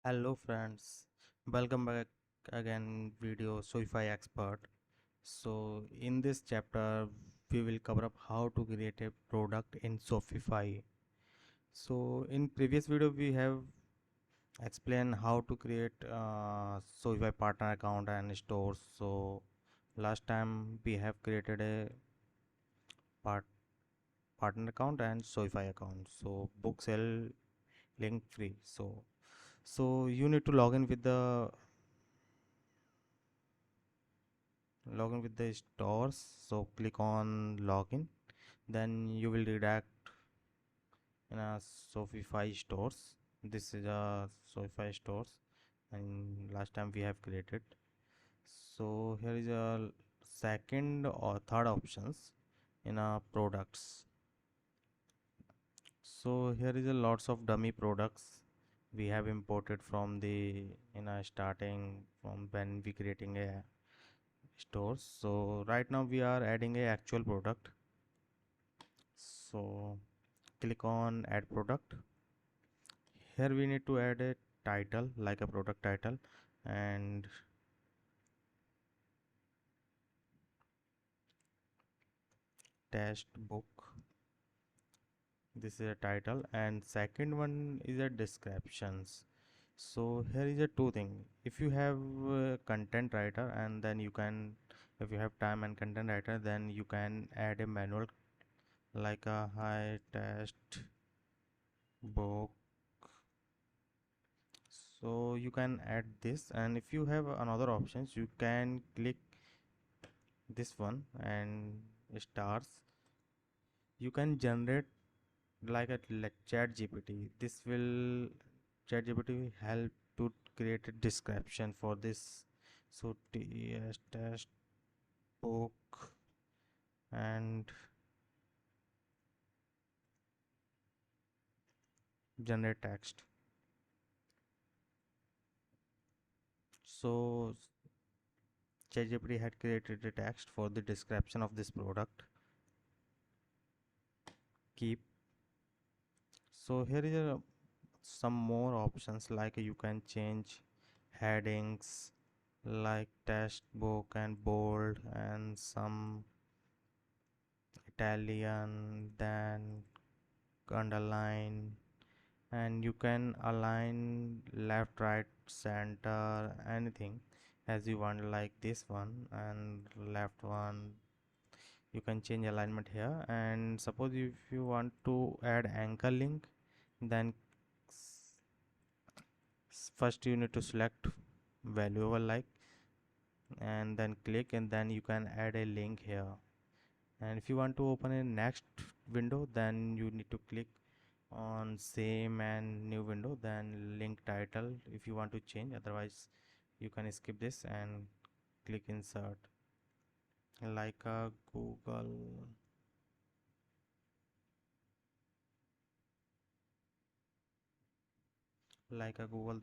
Hello friends, welcome back again video Shopify expert. So in this chapter we will cover up how to create a product in Shopify. So in previous video we have explained how to create Shopify partner account and stores. So last time we have created a part partner account and Shopify account. So book sell link free. So you need to login with the stores. So click on login, then you will redirect in a Shopify stores. This is a Shopify stores and last time we have created. So here is a second or third options in a products. So here is a lots of dummy products we have imported from the in a starting from when we creating a stores. So right now we are adding a actual product. So click on add product. Here we need to add a title like a product title and test book. This is a title and second one is a descriptions. So here is a two thing. If you have content writer and then you can, if you have time and content writer, then you can add a manual like a high test book. So you can add this, and if you have another options you can click this one and stars. You can generate like a chat gpt. This will chat gpt will help to create a description for this. So ts test book and generate text. So chat gpt had created a text for the description of this product. Keep. So here is some more options like you can change headings like test book and bold and some Italian, then underline, and you can align left, right, center, anything as you want, like this one and left one. You can change alignment here, and suppose if you want to add anchor link, then first you need to select valuable like and then click, and then you can add a link here. And if you want to open a next window, then you need to click on same and new window, then link title if you want to change. Otherwise you can skip this and click insert like a Google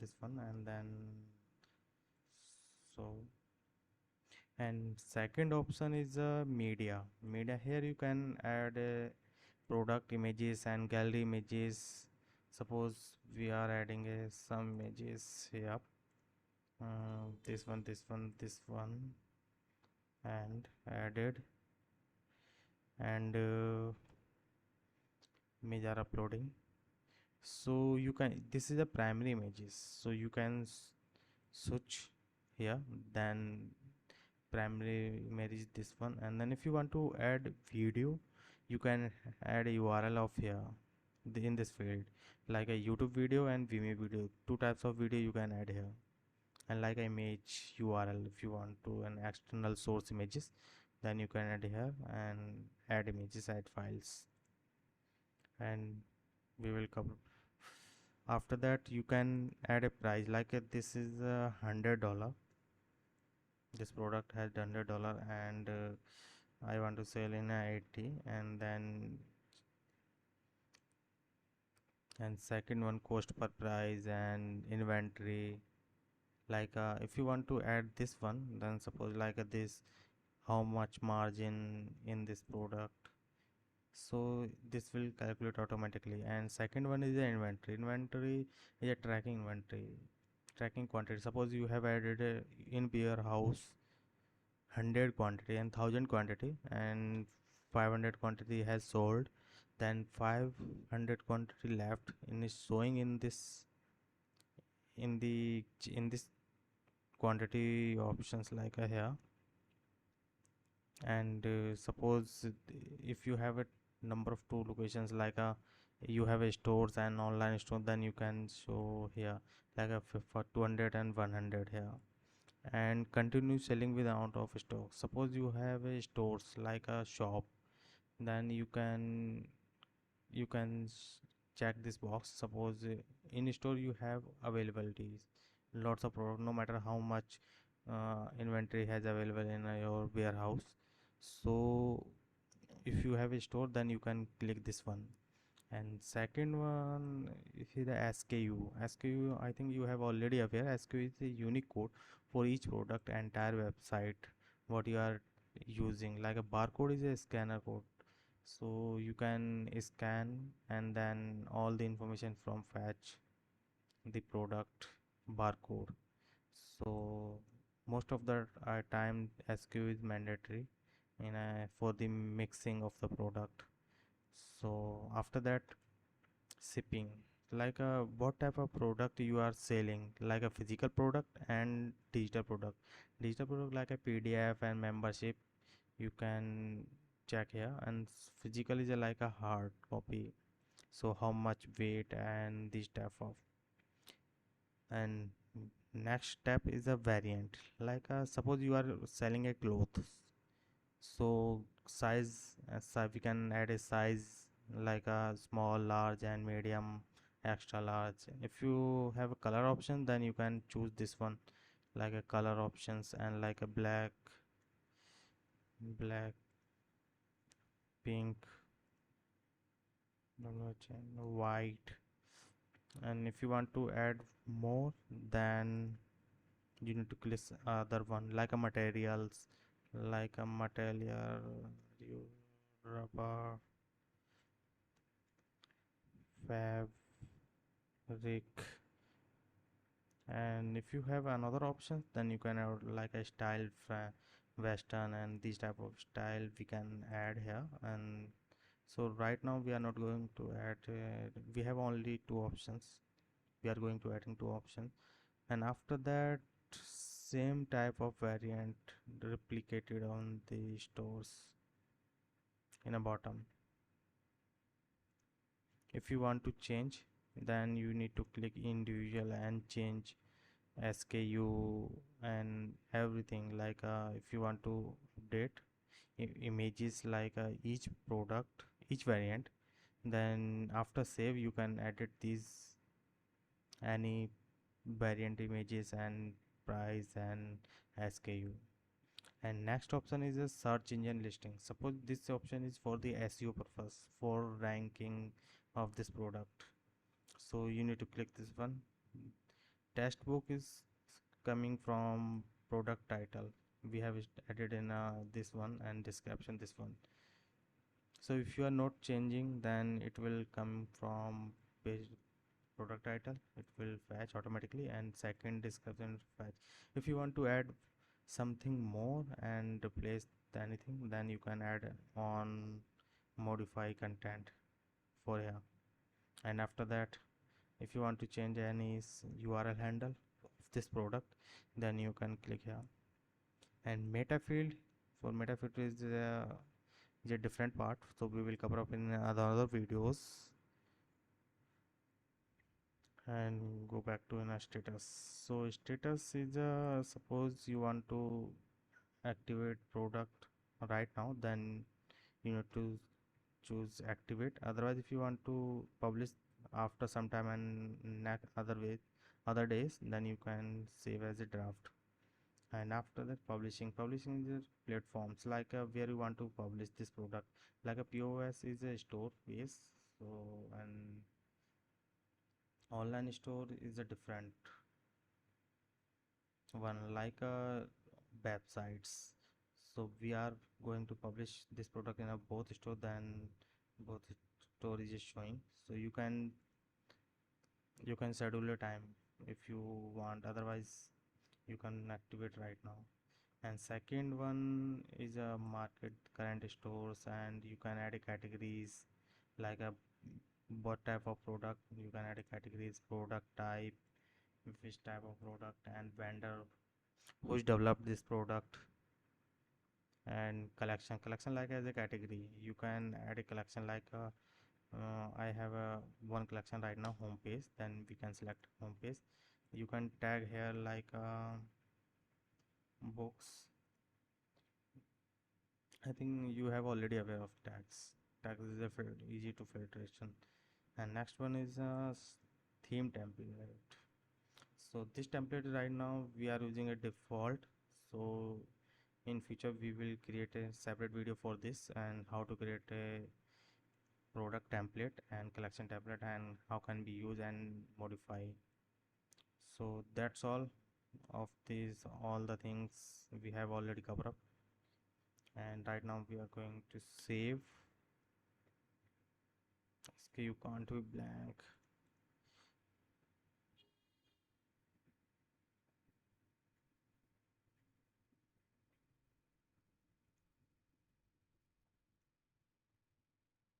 this one, and then so. And second option is media. Here you can add product images and gallery images. Suppose we are adding some images here, this one, and added, and image are uploading. So you can, this is a primary images, so you can search here, then primary image is this one. And then if you want to add video, you can add a url of here in this field, like a YouTube video and Vimeo video. Two types of video you can add here, and like a image url. If you want to an external source images, then you can add here and add images, add files, and we will cover. After that you can add a price like this is $100. This product has $100, and I want to sell in 80. And then and second one, cost per price and inventory. Like if you want to add this one, then suppose like this, how much margin in this product. So this will calculate automatically. And second one is the inventory. Inventory is a tracking inventory. tracking quantity. Suppose you have added in warehouse 100 quantity and 1000 quantity, and 500 quantity has sold, then 500 quantity left in is showing in this quantity options like here. And suppose if you have a number of two locations, like you have a stores and online store, then you can show here like for 200 and 100 here. And continue selling with out of stock. Suppose you have a stores like a shop, then you can check this box. Suppose in store you have availabilities, lots of product, no matter how much inventory has available in your warehouse. So if you have a store, then you can click this one. And second one, if is the SKU, I think you have already aware. SKU is a unique code for each product entire website what you are using. Like a barcode is a scanner code, so you can scan and then all the information from fetch the product barcode. So most of the time SKU is mandatory for the mixing of the product. So after that, shipping, like what type of product you are selling, like a physical product and digital product like a PDF and membership, you can check here. And physical is like a hard copy, so how much weight and this type of. And next step is a variant, like suppose you are selling a cloth, so size, we can add a size like a small, large and medium, extra large. If you have a color option, then you can choose this one, like a color options, and like a black, pink, white. And if you want to add more, then you need to click other one, like a materials, like a material, rubber, fabric. And if you have another option, then you can add like a style, western, and this type of style we can add here. And so right now we are not going to add, we have only two options, we are going to adding two options. And after that, same type of variant replicated on the stores in a bottom. If you want to change, then you need to click individual and change SKU and everything. Like if you want to update images, like each product, each variant, then after save you can edit these any variant images and price and SKU. And next option is a search engine listing. Suppose this option is for the SEO purpose, for ranking of this product, so you need to click this one. Textbook is coming from product title, we have added in this one, and description this one. So if you are not changing, then it will come from page product title, it will fetch automatically, and second description fetch. If you want to add something more and replace anything, then you can add on modify content for here. And after that, if you want to change any URL handle of this product, then you can click here. And meta field, for meta field is a different part, so we will cover up in other videos. And go back to in a status. So status is suppose you want to activate product right now, then you need to choose activate. Otherwise, if you want to publish after some time and other days, then you can save as a draft. And after that, publishing is a platforms, like where you want to publish this product, like a POS is a store base. So and online store is a different one, like websites. So we are going to publish this product in a both store, then both store is showing. So you can schedule your time if you want, otherwise you can activate right now. And second one is a market current stores, and you can add a categories like a what type of product. You can add a categories, product type, which type of product, and vendor who's developed this product, and collection like as a category. You can add a collection like I have a one collection right now, home page. Then we can select home page. You can tag here like books. I think you have already aware of tags. Tags is a easy to filtration. And next one is theme template. So this template right now we are using a default. So in future we will create a separate video for this, and how to create a product template and collection template, and how can be used and modify. So that's all of these, all the things we have already covered up. And right now we are going to save. You can't be blank.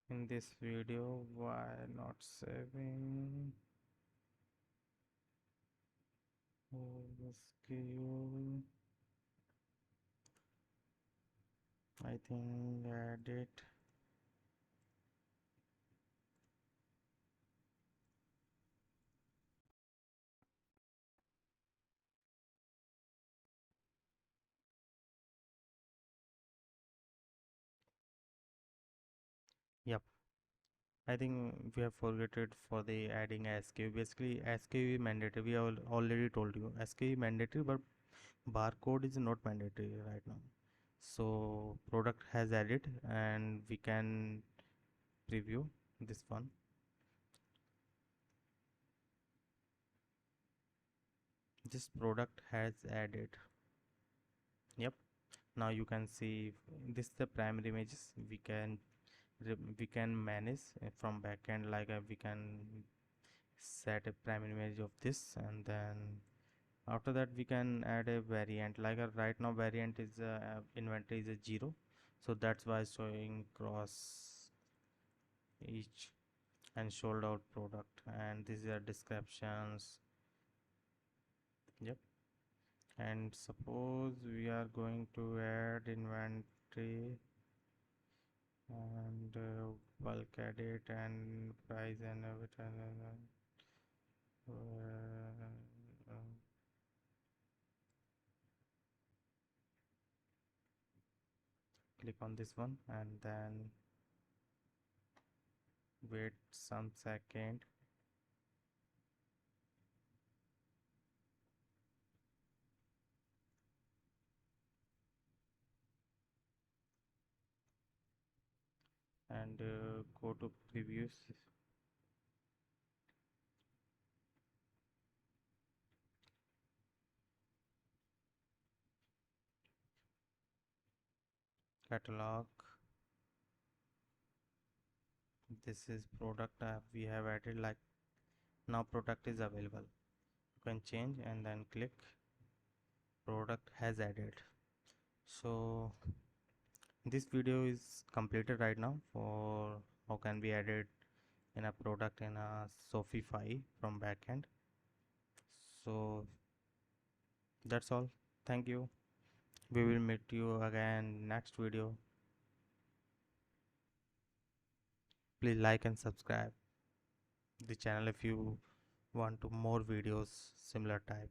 In this video, why not saving? SKU, I think edit. Yep, I think we have forgotten for the adding SKU. Basically, SKU is mandatory. We already told you SKU is mandatory, but barcode is not mandatory right now. So product has added, and we can preview this one. This product has added. Yep. Now you can see this is the primary images. We can manage from backend, like we can set a primary image of this, and then after that we can add a variant, like right now variant is inventory is a 0, so that's why showing cross each and sold out product, and these are descriptions. Yep. And suppose we are going to add inventory and bulk edit and price and everything, uh, click on this one and then wait some second. And go to previews, catalog. This is product we have added, like now product is available. You can change and then click product has added. So this video is completed right now for how can be added in a product in a Shopify from backend. So that's all. Thank you. We will meet you again next video. Please like and subscribe the channel if you want to more videos similar type.